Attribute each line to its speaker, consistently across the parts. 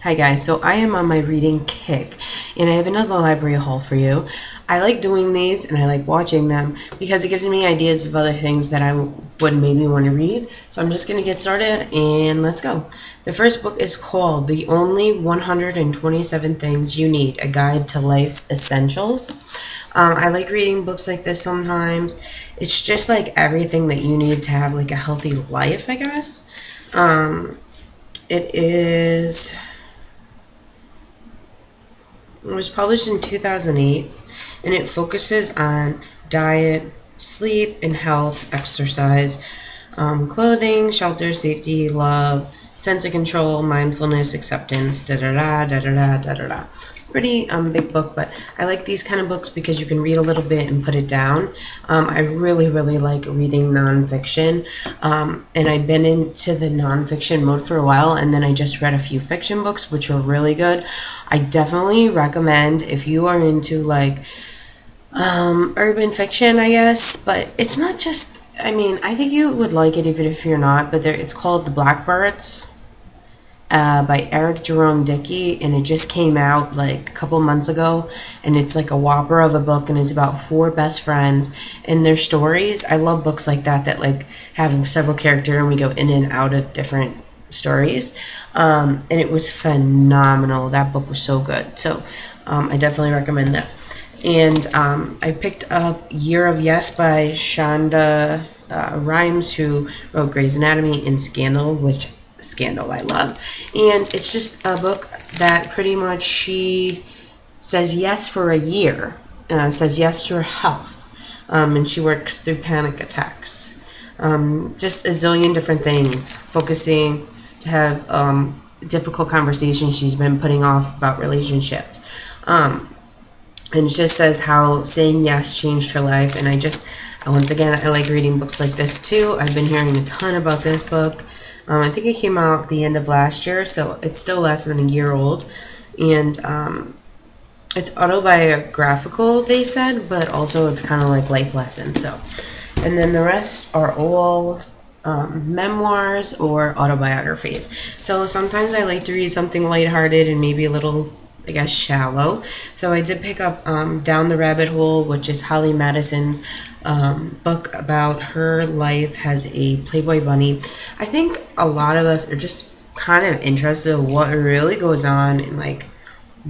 Speaker 1: Hi guys, so I am on my reading kick and I have another library haul for you. I like doing these and I like watching them because it gives me ideas of other things that I would maybe want to read. So I'm just going to get started and let's go. The first book is called The Only 127 Things You Need, A Guide to Life's Essentials. I like reading books like this sometimes. It's just like everything that you need to have like a healthy life, I guess. It is It was published in 2008 and it focuses on diet, sleep, and health, exercise, clothing, shelter, safety, love, sense of control, mindfulness, acceptance, da da da da da da da da. Pretty big book, but I like these kind of books because you can read a little bit and put it down. I really like reading nonfiction, and I've been into the nonfiction mode for a while, and then I just read a few fiction books which were really good. I definitely recommend if you are into like urban fiction, I guess, but it's not just. I mean, I think you would like it even if you're not. But it's called The Blackbirds by Eric Jerome Dickey, and it just came out like a couple months ago, and it's like a whopper of a book, and it's about four best friends and their stories. I love books like that like have several characters and we go in and out of different stories, and it was phenomenal. That book was so good, so I definitely recommend that. And I picked up Year of Yes by Shonda Rhimes, who wrote Grey's Anatomy and Scandal I love. And it's just a book that pretty much she says yes for a year, says yes to her health, and she works through panic attacks. Just a zillion different things, focusing to have difficult conversations she's been putting off about relationships. And it just says how saying yes changed her life. And once again, I like reading books like this too. I've been hearing a ton about this book. I think it came out the end of last year, so it's still less than a year old. And it's autobiographical, they said, but also it's kind of like life lessons. So, and then the rest are all memoirs or autobiographies. So sometimes I like to read something lighthearted and maybe a little, I guess, shallow. So I did pick up Down the Rabbit Hole, which is Holly Madison's book about her life as a Playboy bunny. I think a lot of us are just kind of interested in what really goes on and like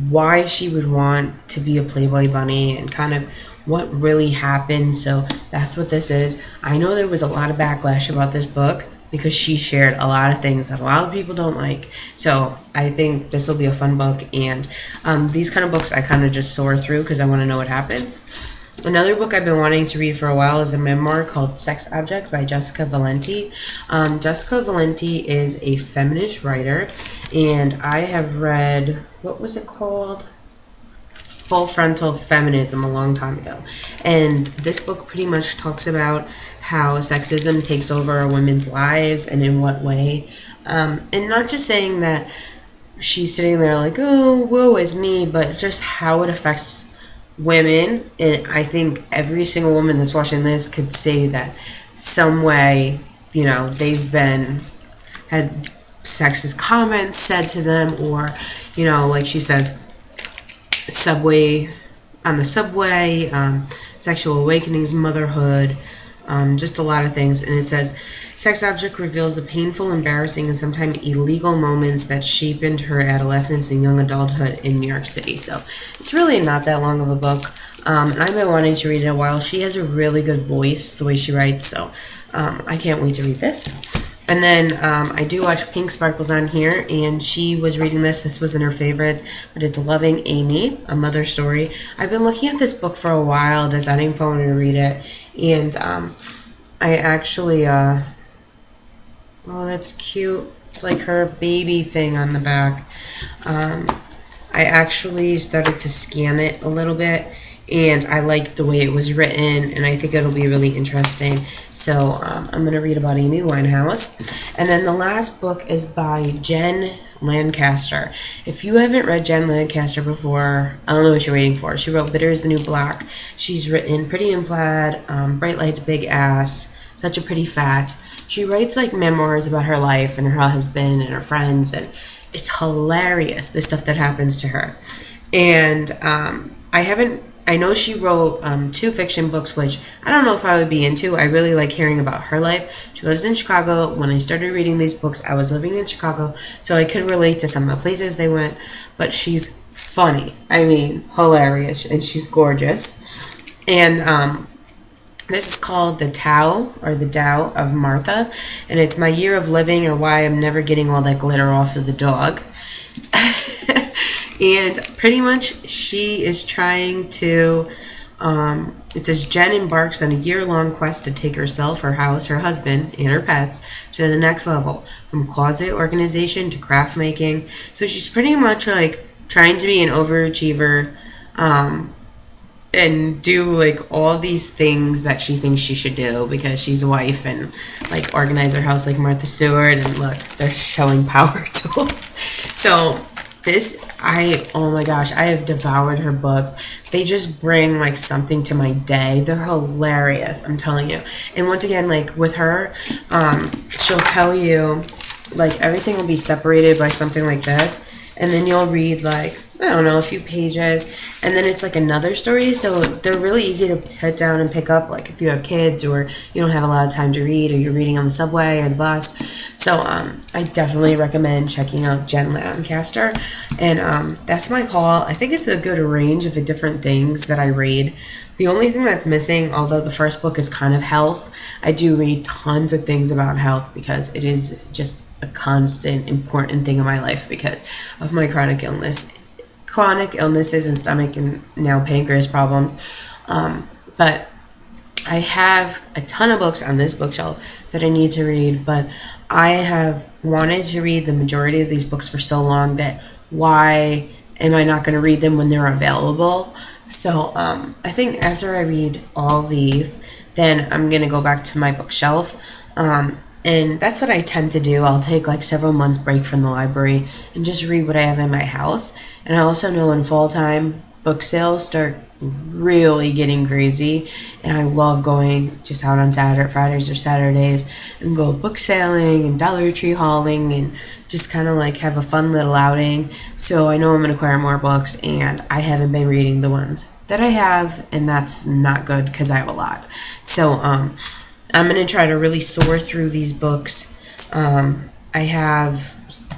Speaker 1: why she would want to be a Playboy bunny and kind of what really happened. So that's what this is. I know there was a lot of backlash about this book because she shared a lot of things that a lot of people don't like. So I think this will be a fun book. And these kind of books I kind of just soar through because I want to know what happens. Another book I've been wanting to read for a while is a memoir called Sex Object by Jessica Valenti. Jessica Valenti is a feminist writer, and I have read, what was it called? Full Frontal Feminism a long time ago. And this book pretty much talks about how sexism takes over women's lives and in what way. And not just saying that she's sitting there like, oh, woe is me, but just how it affects women. And I think every single woman that's watching this could say that some way, they've had sexist comments said to them, or, like she says, on the subway, sexual awakenings, motherhood, just a lot of things. And it says, Sex Object reveals the painful, embarrassing, and sometimes illegal moments that shaped her adolescence and young adulthood in New York City. So it's really not that long of a book. And I've been wanting to read it a while. She has a really good voice, the way she writes. So I can't wait to read this. And then I do watch Pink Sparkles on here, and she was reading this. This wasn't her favorites, but it's Loving Amy, A Mother Story. I've been looking at this book for a while, deciding if I wanted to read it. And I actually, oh, that's cute. It's like her baby thing on the back. I actually started to scan it a little bit, and I like the way it was written, and I think it'll be really interesting. So I'm going to read about Amy Winehouse. And then the last book is by Jen Lancaster. If you haven't read Jen Lancaster before, I don't know what you're waiting for. She wrote Bitter is the New Black. She's written Pretty in Plaid, Bright Lights, Big Ass, Such a Pretty Fat. She writes like memoirs about her life and her husband and her friends, and it's hilarious, the stuff that happens to her. And I know she wrote two fiction books, which I don't know if I would be into. I really like hearing about her life. She lives in Chicago. When I started reading these books, I was living in Chicago, so I could relate to some of the places they went. But she's funny. I mean, hilarious, and she's gorgeous. And this is called The Tao, or The Tao of Martha, and it's my year of living, or why I'm never getting all that glitter off of the dog. And pretty much she is trying to, it says Jen embarks on a year-long quest to take herself, her house, her husband, and her pets to the next level, from closet organization to craft making. So she's pretty much like trying to be an overachiever, and do like all these things that she thinks she should do because she's a wife, and like organize her house like Martha Stewart. And look, they're showing power tools. So oh my gosh, I have devoured her books. They just bring like something to my day. They're hilarious, I'm telling you. And once again, like with her, she'll tell you like everything will be separated by something like this. And then you'll read like, I don't know, a few pages, and then it's like another story. So they're really easy to put down and pick up, like if you have kids or you don't have a lot of time to read, or you're reading on the subway or the bus. So I definitely recommend checking out Jen Lancaster. And that's my call. I think it's a good range of the different things that I read. The only thing that's missing, although the first book is kind of health, I do read tons of things about health because it is just a constant important thing in my life because of my chronic illnesses and stomach and now pancreas problems. But I have a ton of books on this bookshelf that I need to read, but I have wanted to read the majority of these books for so long that why am I not going to read them when they're available? So I think after I read all these, then I'm going to go back to my bookshelf. And that's what I tend to do. I'll take like several months break from the library and just read what I have in my house. And I also know in fall time, book sales start really getting crazy. And I love going just out on Fridays or Saturdays and go book sailing and Dollar Tree hauling and just kind of like have a fun little outing. So I know I'm going to acquire more books, and I haven't been reading the ones that I have, and that's not good because I have a lot. So I'm going to try to really sort through these books. I have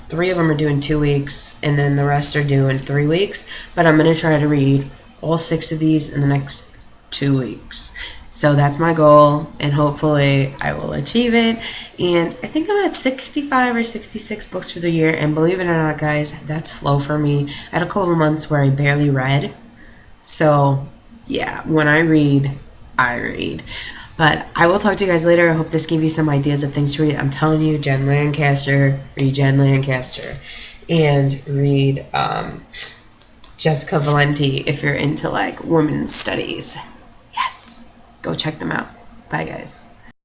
Speaker 1: 3 of them are due in 2 weeks, and then the rest are due in 3 weeks. But I'm going to try to read all 6 of these in the next 2 weeks. So that's my goal, and hopefully I will achieve it. And I think I'm at 65 or 66 books for the year, and believe it or not, guys, that's slow for me. I had a couple of months where I barely read. So, yeah, when I read, I read. But I will talk to you guys later. I hope this gave you some ideas of things to read. I'm telling you, Jen Lancaster, read Jen Lancaster. And read Jessica Valenti if you're into, like, women's studies. Yes. Go check them out. Bye, guys.